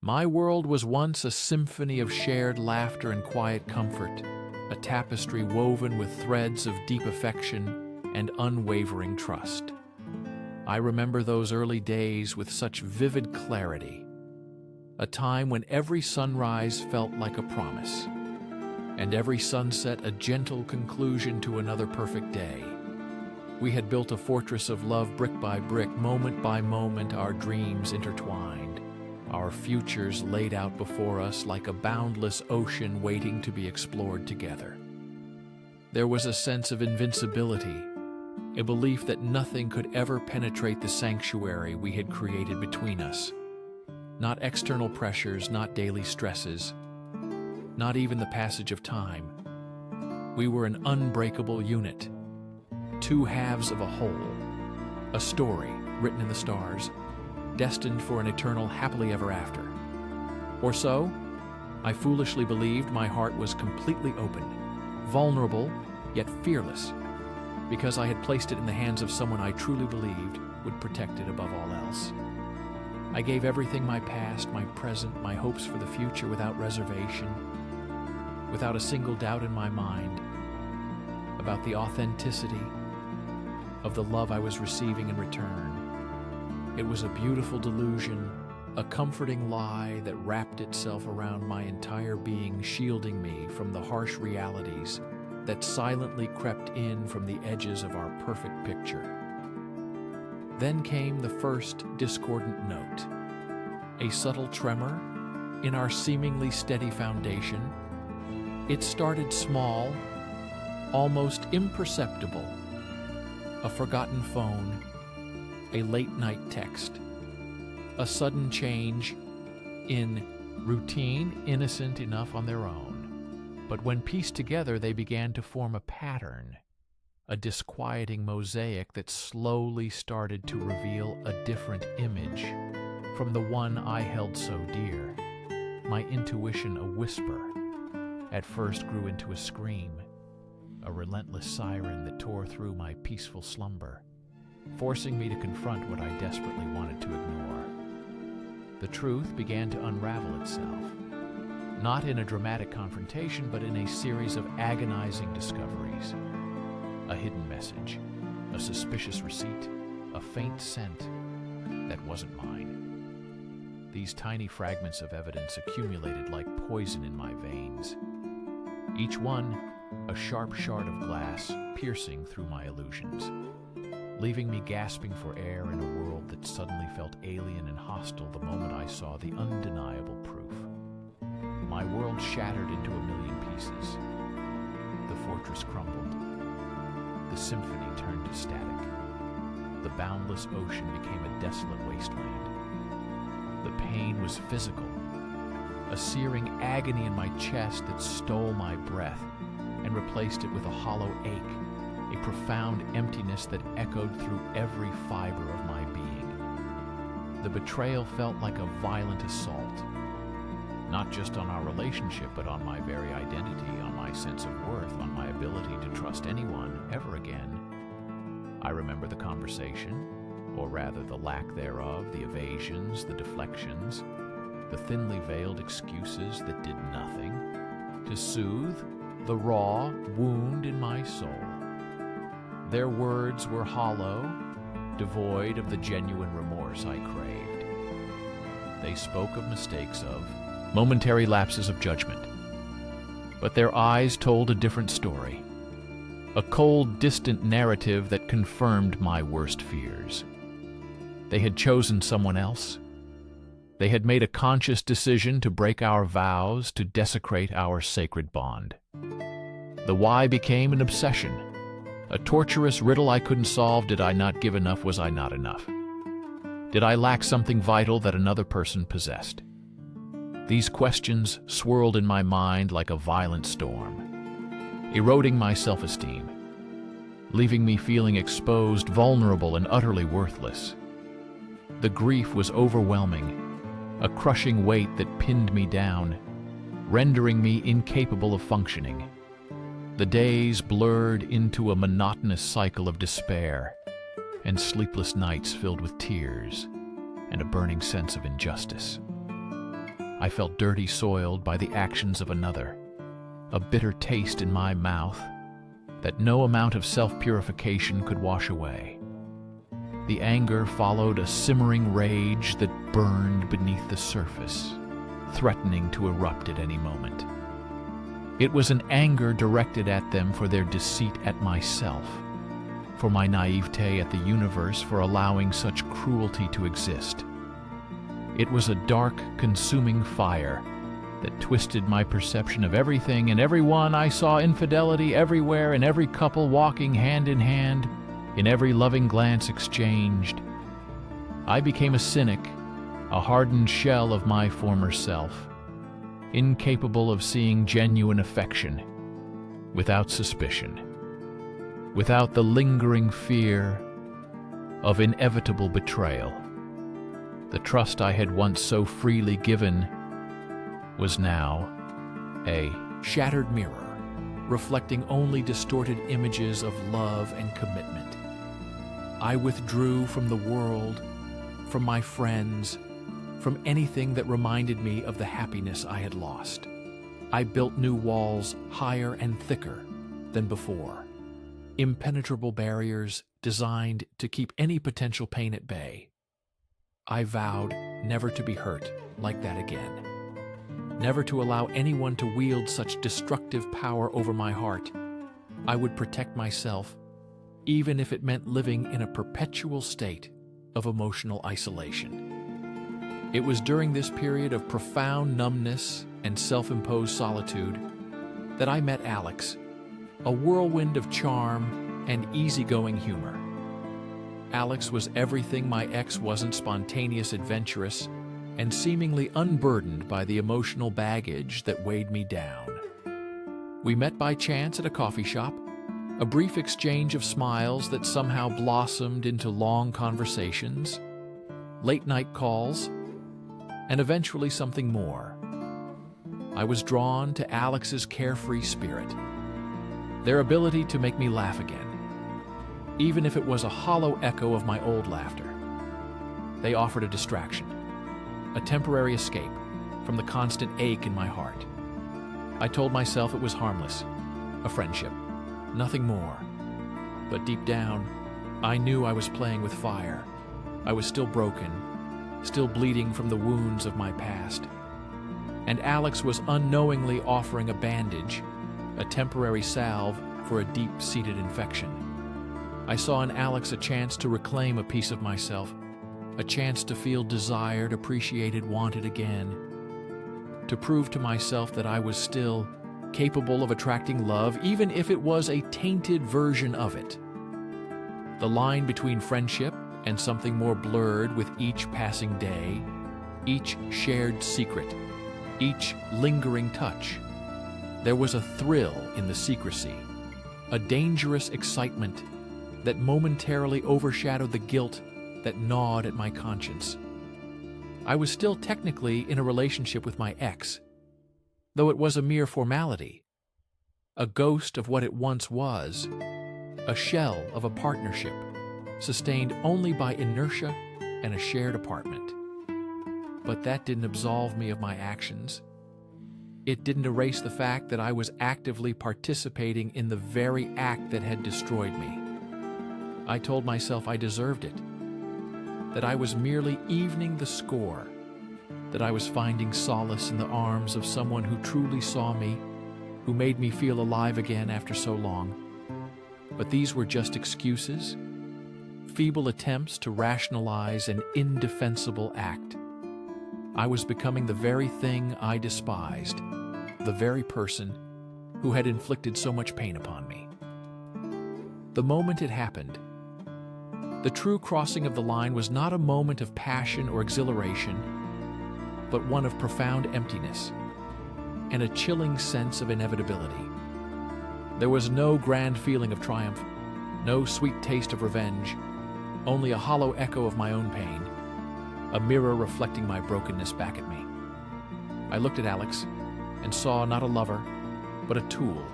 My world was once a symphony of shared laughter and quiet comfort, a tapestry woven with threads of deep affection and unwavering trust. I remember those early days with such vivid clarity, a time when every sunrise felt like a promise, and every sunset a gentle conclusion to another perfect day. We had built a fortress of love brick by brick, moment by moment, our dreams intertwined, our futures laid out before us like a boundless ocean waiting to be explored together. There was a sense of invincibility, a belief that nothing could ever penetrate the sanctuary we had created between us. Not external pressures, not daily stresses, not even the passage of time. We were an unbreakable unit, two halves of a whole, a story written in the stars, destined for an eternal happily ever after. Or so, I foolishly believed. My heart was completely open, vulnerable, yet fearless, because I had placed it in the hands of someone I truly believed would protect it above all else. I gave everything, my past, my present, my hopes for the future, without reservation, without a single doubt in my mind about the authenticity of the love I was receiving in return. It was a beautiful delusion, a comforting lie that wrapped itself around my entire being, shielding me from the harsh realities that silently crept in from the edges of our perfect picture. Then came the first discordant note, a subtle tremor in our seemingly steady foundation. It started small, almost imperceptible. A forgotten phone, a late-night text, a sudden change in routine, innocent enough on their own. But when pieced together, they began to form a pattern, a disquieting mosaic that slowly started to reveal a different image from the one I held so dear. My intuition, a whisper, at first grew into a scream, a relentless siren that tore through my peaceful slumber, forcing me to confront what I desperately wanted to ignore. The truth began to unravel itself, not in a dramatic confrontation, but in a series of agonizing discoveries. A hidden message, a suspicious receipt, a faint scent that wasn't mine. These tiny fragments of evidence accumulated like poison in my veins, each one a sharp shard of glass piercing through my illusions, leaving me gasping for air in a world that suddenly felt alien and hostile the moment I saw the undeniable proof. My world shattered into a million pieces. The fortress crumbled. The symphony turned to static. The boundless ocean became a desolate wasteland. The pain was physical, a searing agony in my chest that stole my breath and replaced it with a hollow ache, a profound emptiness that echoed through every fiber of my being. The betrayal felt like a violent assault, not just on our relationship, but on my very identity, on my sense of worth, on my ability to trust anyone ever again. I remember the conversation, or rather the lack thereof, the evasions, the deflections, the thinly veiled excuses that did nothing to soothe the raw wound in my soul. Their words were hollow, devoid of the genuine remorse I craved. They spoke of mistakes, of momentary lapses of judgment. But their eyes told a different story, a cold, distant narrative that confirmed my worst fears. They had chosen someone else. They had made a conscious decision to break our vows, to desecrate our sacred bond. The why became an obsession, a torturous riddle I couldn't solve. Did I not give enough? Was I not enough? Did I lack something vital that another person possessed? These questions swirled in my mind like a violent storm, eroding my self-esteem, leaving me feeling exposed, vulnerable, and utterly worthless. The grief was overwhelming, a crushing weight that pinned me down, rendering me incapable of functioning. The days blurred into a monotonous cycle of despair, and sleepless nights filled with tears and a burning sense of injustice. I felt dirty soiled by the actions of another, a bitter taste in my mouth that no amount of self-purification could wash away. The anger followed a simmering rage that burned beneath the surface, threatening to erupt at any moment. It was an anger directed at them for their deceit at myself, for my naivete at the universe for allowing such cruelty to exist. It was a dark, consuming fire that twisted my perception of everything and everyone. I saw infidelity everywhere, in every couple walking hand in hand, in every loving glance exchanged. I became a cynic, a hardened shell of my former self, incapable of seeing genuine affection, without suspicion, without the lingering fear of inevitable betrayal. The trust I had once so freely given was now a shattered mirror, reflecting only distorted images of love and commitment. I withdrew from the world, from my friends, from anything that reminded me of the happiness I had lost. I built new walls higher and thicker than before, impenetrable barriers designed to keep any potential pain at bay. I vowed never to be hurt like that again, never to allow anyone to wield such destructive power over my heart. I would protect myself, even if it meant living in a perpetual state of emotional isolation. It was during this period of profound numbness and self-imposed solitude that I met Alex, a whirlwind of charm and easygoing humor. Alex was everything my ex wasn't: spontaneous, adventurous, and seemingly unburdened by the emotional baggage that weighed me down. We met by chance at a coffee shop, a brief exchange of smiles that somehow blossomed into long conversations, late-night calls, and eventually something more. I was drawn to Alex's carefree spirit, their ability to make me laugh again, even if it was a hollow echo of my old laughter. They offered a distraction, a temporary escape from the constant ache in my heart. I told myself it was harmless, a friendship, nothing more. But deep down, I knew I was playing with fire. I was still broken, still bleeding from the wounds of my past. And Alex was unknowingly offering a bandage, a temporary salve for a deep-seated infection. I saw in Alex a chance to reclaim a piece of myself, a chance to feel desired, appreciated, wanted again, to prove to myself that I was still capable of attracting love, even if it was a tainted version of it. The line between friendship and something more blurred with each passing day, each shared secret, each lingering touch. There was a thrill in the secrecy, a dangerous excitement that momentarily overshadowed the guilt that gnawed at my conscience. I was still technically in a relationship with my ex, though it was a mere formality, a ghost of what it once was, a shell of a partnership sustained only by inertia and a shared apartment. But that didn't absolve me of my actions. It didn't erase the fact that I was actively participating in the very act that had destroyed me. I told myself I deserved it, that I was merely evening the score, that I was finding solace in the arms of someone who truly saw me, who made me feel alive again after so long. But these were just excuses, feeble attempts to rationalize an indefensible act. I was becoming the very thing I despised, the very person who had inflicted so much pain upon me. The moment it happened, the true crossing of the line was not a moment of passion or exhilaration, but one of profound emptiness and a chilling sense of inevitability. There was no grand feeling of triumph, no sweet taste of revenge, only a hollow echo of my own pain, a mirror reflecting my brokenness back at me. I looked at Alex and saw not a lover, but a tool,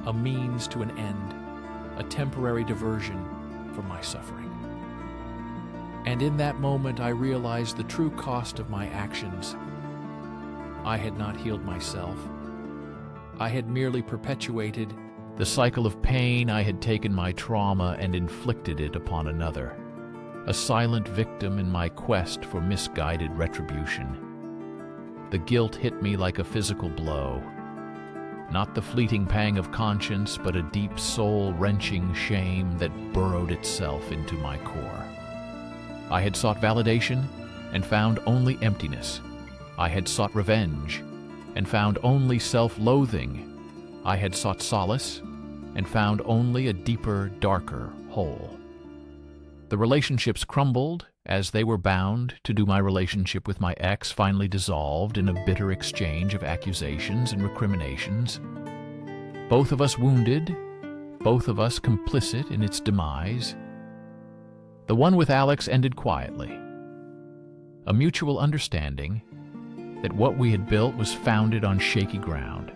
a means to an end, a temporary diversion from my suffering. And in that moment, I realized the true cost of my actions. I had not healed myself. I had merely perpetuated the cycle of pain. I had taken my trauma and inflicted it upon another, a silent victim in my quest for misguided retribution. The guilt hit me like a physical blow, not the fleeting pang of conscience, but a deep soul-wrenching shame that burrowed itself into my core. I had sought validation and found only emptiness. I had sought revenge and found only self-loathing. I had sought solace and found only a deeper, darker hole. The relationships crumbled as they were bound to do. My relationship with my ex finally dissolved in a bitter exchange of accusations and recriminations. Both of us wounded, both of us complicit in its demise. The one with Alex ended quietly. A mutual understanding that what we had built was founded on shaky ground,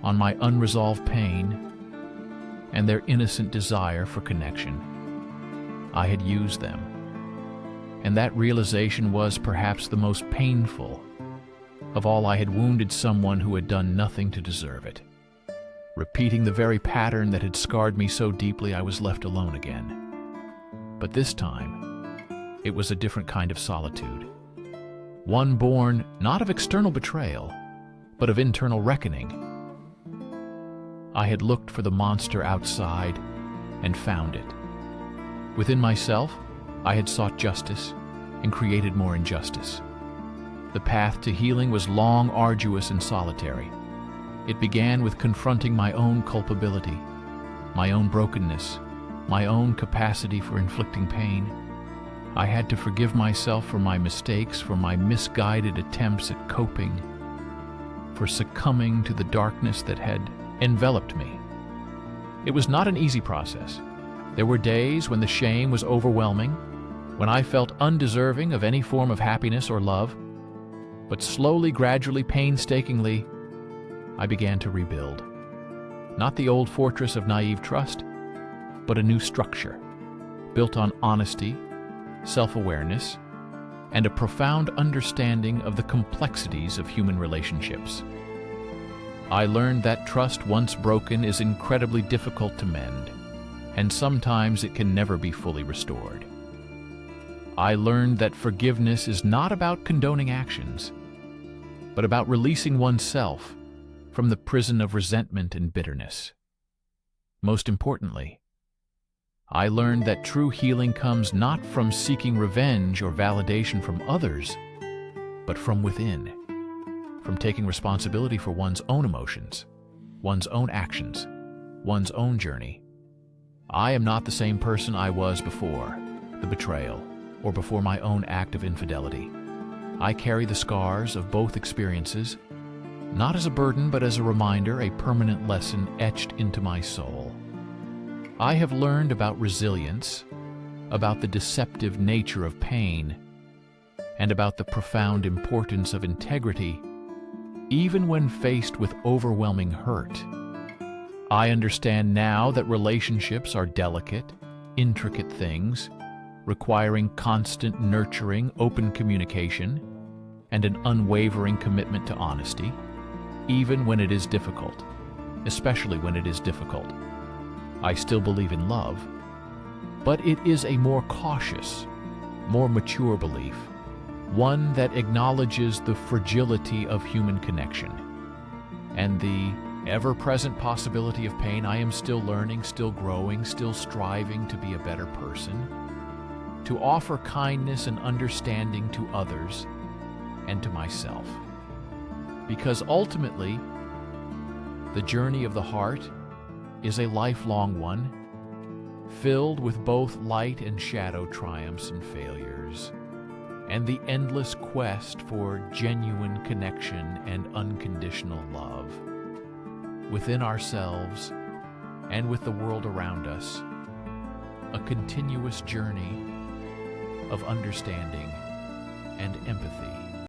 on my unresolved pain and their innocent desire for connection. I had used them, and that realization was perhaps the most painful of all. I had wounded someone who had done nothing to deserve it. Repeating the very pattern that had scarred me so deeply, I was left alone again. But this time, it was a different kind of solitude. One born not of external betrayal, but of internal reckoning. I had looked for the monster outside and found it. Within myself, I had sought justice and created more injustice. The path to healing was long, arduous, and solitary. It began with confronting my own culpability, my own brokenness, my own capacity for inflicting pain. I had to forgive myself for my mistakes, for my misguided attempts at coping, for succumbing to the darkness that had enveloped me. It was not an easy process. There were days when the shame was overwhelming, when I felt undeserving of any form of happiness or love. But slowly, gradually, painstakingly, I began to rebuild. Not the old fortress of naive trust, but a new structure, built on honesty, self-awareness, and a profound understanding of the complexities of human relationships. I learned that trust once broken is incredibly difficult to mend, and sometimes it can never be fully restored. I learned that forgiveness is not about condoning actions, but about releasing oneself from the prison of resentment and bitterness. Most importantly, I learned that true healing comes not from seeking revenge or validation from others, but from within, from taking responsibility for one's own emotions, one's own actions, one's own journey. I am not the same person I was before the betrayal or before my own act of infidelity. I carry the scars of both experiences, not as a burden, but as a reminder, a permanent lesson etched into my soul. I have learned about resilience, about the deceptive nature of pain, and about the profound importance of integrity, even when faced with overwhelming hurt. I understand now that relationships are delicate, intricate things, requiring constant nurturing, open communication, and an unwavering commitment to honesty, even when it is difficult, especially when it is difficult. I still believe in love, but it is a more cautious, more mature belief, one that acknowledges the fragility of human connection and the ever-present possibility of pain. I am still learning, still growing, still striving to be a better person, to offer kindness and understanding to others and to myself. Because ultimately, the journey of the heart is a lifelong one, filled with both light and shadow triumphs and failures, and the endless quest for genuine connection and unconditional love within ourselves and with the world around us, a continuous journey of understanding and empathy.